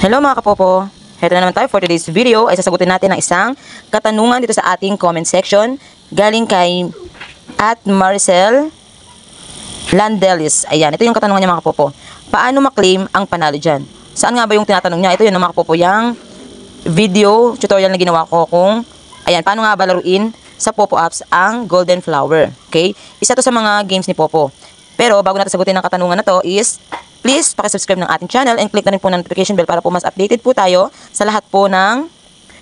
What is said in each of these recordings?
Hello mga kapopo! Heto na naman tayo for today's video ay sasagutin natin ang isang katanungan dito sa ating comment section galing kay @Maricel Landelis. Ayan, ito yung katanungan niya mga kapopo. Paano maklaim ang panalo dyan? Saan nga ba yung tinatanong niya? Ito yun mga kapopo, yung video tutorial na ginawa ko kung ayan, paano nga ba laruin sa Popo apps ang Golden Flower. Okay? Isa to sa mga games ni Popo. Pero bago natin sagutin ang katanungan na to is please paki-subscribe ng ating channel and click na rin po ng notification bell para po mas updated po tayo sa lahat po ng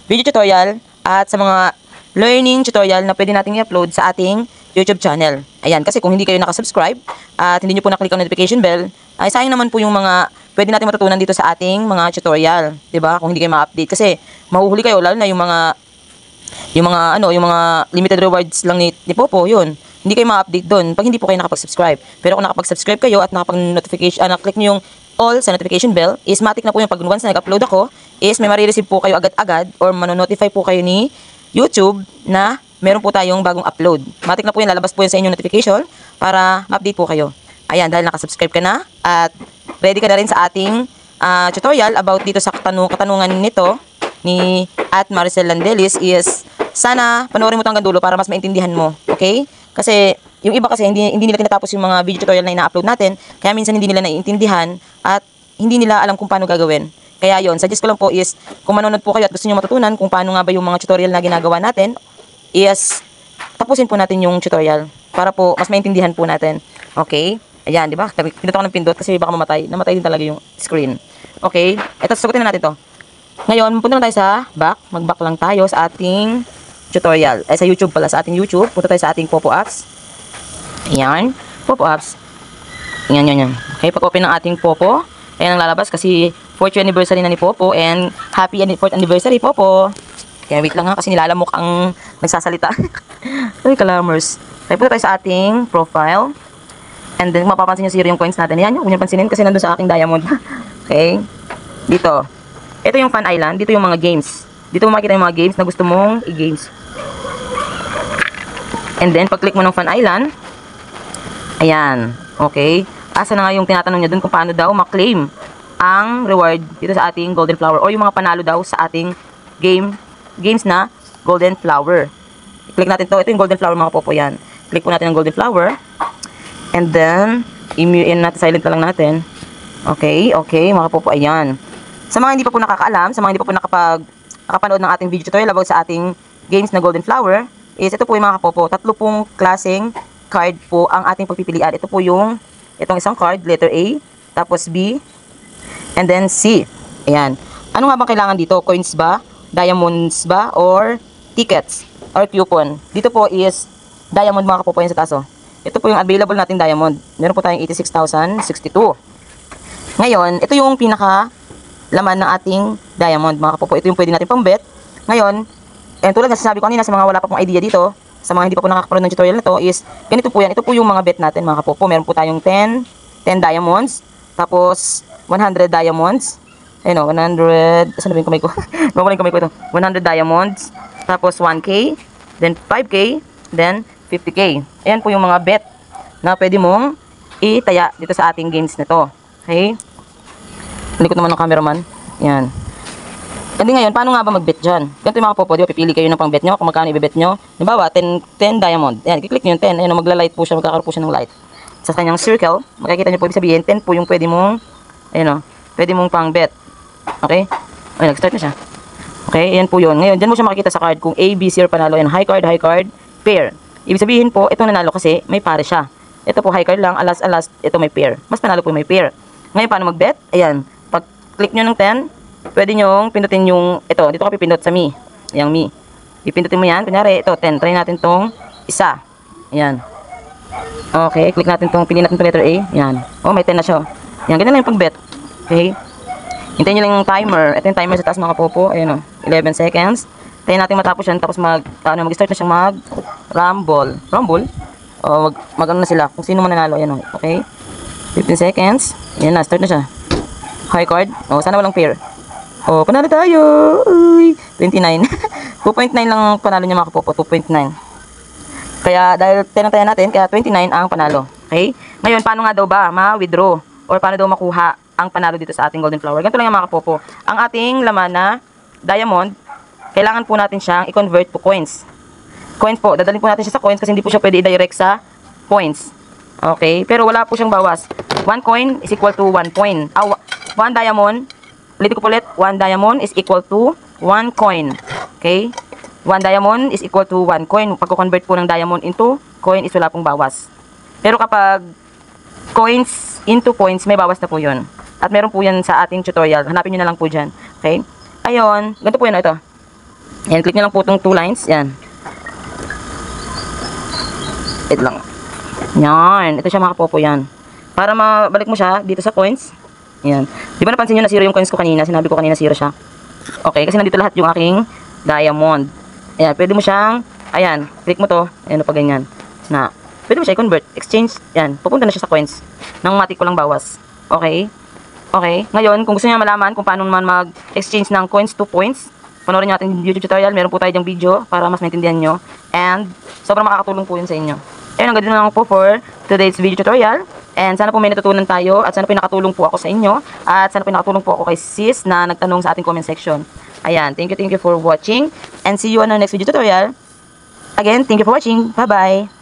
video tutorial at sa mga learning tutorial na pwede nating i-upload sa ating YouTube channel. Ayan, kasi kung hindi kayo nakasubscribe at hindi nyo po naklik ang notification bell, ay sayang naman po yung mga pwede natin matutunan dito sa ating mga tutorial. 'Di ba? Kung hindi kayo ma-update kasi mahuhuli kayo lalo na yung mga limited rewards lang ni Popo, yun. Hindi kayo ma-update doon pag hindi po kayo nakapag-subscribe. Pero kung nakapag-subscribe kayo at nakapag-notification, na-click nyo yung all sa notification bell, is matik na po yung pag once na nag-upload ako, is may marireceive po kayo agad-agad or manonotify po kayo ni YouTube na meron po tayong bagong upload. Matik na po yun, lalabas po yun sa inyong notification para ma-update po kayo. Ayan, dahil nakasubscribe ka na at ready ka na rin sa ating tutorial about dito sa katanungan nito ni @Maricel Landelis is sana panoorin mo ito hanggang dulo para mas maintindihan mo. Okay? Kasi yung iba kasi hindi nila tinatapos yung mga video tutorial na ina-upload natin, kaya minsan hindi nila naiintindihan at hindi nila alam kung paano gagawin. Kaya yon, suggest ko lang po is kung manonood po kayo at gusto niyo matutunan kung paano nga ba yung mga tutorial na ginagawa natin, is tapusin po natin yung tutorial para po mas maintindihan po natin. Okay? Ayan, di ba? Pindot ako ng pindot kasi baka mamatay. Namatay din talaga yung screen. Okay? Ito, sagutin na natin to. Ngayon, punta na tayo sa back. Mag-back lang tayo sa ating tutorial. Sa YouTube pala, sa ating YouTube. Punta tayo sa ating Popo apps. Ayan. Popo apps. Yan. Okay, pag-open ng ating Popo. Ayan ang lalabas kasi 4th anniversary na ni Popo and happy 4th anniversary, Popo. Kaya wait lang ha kasi nilalamok ang nagsasalita. Ay, kalamers. Kaya punta tayo sa ating profile. And then, mapapansin nyo zero yung coins natin. Ayan, huwag nyo pansinin kasi nandun sa aking diamond. Okay. Dito. Ito yung Fun Island. Dito yung mga games. Dito mo makikita yung mga games na gusto mong i-games. And then, pag-click mo ng Fun Island, ayan. Okay. Asa na nga yung tinatanong niya dun kung paano daw maklaim ang reward dito sa ating Golden Flower o yung mga panalo daw sa ating games na Golden Flower. I-click natin to. Ito yung Golden Flower mga Popo yan. Click po natin ang Golden Flower. And then, i-mute natin, silent na lang natin. Okay, mga Popo, ayan. Sa mga hindi pa po nakakaalam, sa mga hindi pa po nakapanood ng ating video tutorial about sa ating games na Golden Flower, is ito po yung mga kapopo, tatlo pong klaseng card po ang ating pagpipilian. Ito po yung, itong isang card, letter A, tapos B, and then C. Ayan. Ano nga bang kailangan dito? Coins ba? Diamonds ba? Or tickets? Or coupon? Dito po is diamond mga kapopo yan sa taso. Ito po yung available nating diamond. Meron po tayong 86,062. Ngayon, ito yung pinaka laman ng ating diamond mga kapopo. Ito yung pwede natin pang bet. Ngayon, tulad na sinasabi ko kanina sa mga wala pa pong idea dito, sa mga hindi pa po nakakaroon ng tutorial na to, is ganito po yan. Ito po yung mga bet natin mga kapopo. Meron po tayong 10 diamonds, tapos 100 diamonds. Ayun o, 100, saan na ba yung kamay ko? Mawala yung kamay ko ito. 100 diamonds, tapos 1K, then 5K, then 50K. Ayan po yung mga bet na pwede mong itaya dito sa ating games na to. Okay? Likod naman ng cameraman. Yan. Hindi ngayon, paano nga ba mag-bet dyan? Ganito yung mga kapopo, di ba? Pipili kayo ng pang-bet nyo, kung magkano i-bet nyo. Halimbawa, 10 diamond. Yan, kiklik nyo yung 10. Ayan, magla-light po siya, magkakaroon po siya ng light. Sa kanyang circle, makikita nyo po, ibig sabihin, 10 po yung pwede mong, ayun o, pwede mong pang-bet. Okay? Ay, nag-start na siya. Okay, ayan po yun. Ngayon, dyan mo siya makikita sa card kung A, B, C, or panalo. Ayan, high card, pair. Ibig sabihin po, itong nanalo kasi, may pare siya. Ito po, high card lang, alas, ito may pair. Mas panalo po may pair. Ngayon, paano mag-bet? Ayan. Click nyo ng 10, pwede nyo pindutin yung, ito, dito ka pipindot sa me. Yang me. Pipindutin mo yan, kunyari, ito, 10. Try natin tong isa. Ayan. Okay, click natin tong, pili natin tong letter A. Ayan. Oh, may 10 na siya. Ayan, ganyan lang yung pag-bet. Okay. Hintayin nyo lang yung timer. Ito yung timer sa taas mga popo. Ayan o, 11 seconds. Hintayin natin matapos yan, tapos mag-start na siyang mag-rumble. Rumble? O, mag-ano na sila, kung sino man nanalo. Ayan o, okay. 15 seconds. Ayan na, start na siya. High card. Oh, sana walang pair. Oh, panalo tayo. Uy, 29. 2.9 lang panalo niya mga kapopo. 2.9. Kaya dahil tinantayan natin, kaya 29 ang panalo. Okay? Ngayon, paano nga daw ba ma-withdraw or paano daw makuha ang panalo dito sa ating golden flower. Ganito lang yung mga kapopo. Ang ating laman na diamond, kailangan po natin siyang i-convert to coins. Coins po, dadalhin po natin siya sa coins kasi hindi po siya pwede i-direct sa points. Okay? Pero wala po siyang bawas. 1 coin is equal to 1 coin. 1 diamond, ulitin ko po ulit, 1 diamond is equal to 1 coin. Okay? 1 diamond is equal to 1 coin. Pagko-convert po ng diamond into coin is wala pong bawas. Pero kapag coins into points, may bawas na po yun. At meron po yan sa ating tutorial. Hanapin nyo na lang po dyan. Okay? Ayun. Ganito po yan. Ito. Yan. Click nyo lang po itong 2 lines. Yan. Wait lang. Yan. Ito siya mga kapopo yan. Para mabalik mo siya dito sa coins. Yan. Di ba napansin nyo na zero yung coins ko kanina? Sinabi ko kanina zero siya. Okay. Kasi nandito lahat yung aking diamond. Ayan. Pwede mo siyang, ayan. Click mo to. Ayan o pa ganyan. Na. Pwede mo siya i-convert. Exchange. Yan. Pupunta na siya sa coins. Nang matik ko lang bawas. Okay. Okay, ngayon, kung gusto niyo malaman kung paano man mag-exchange ng coins to points, panoorin niyo ating YouTube tutorial. Meron po tayo dyang video para mas maintindihan niyo. And, sobrang makakatulong po yun sa inyo. Ayun, ang ganda lang po for today's video tutorial. And sana po may natutunan tayo at sana po nakatulong po ako sa inyo. At sana po nakatulong po ako kay sis na nagtanong sa ating comment section. Ayan, thank you for watching. And see you on our next video tutorial. Again, thank you for watching. Bye-bye!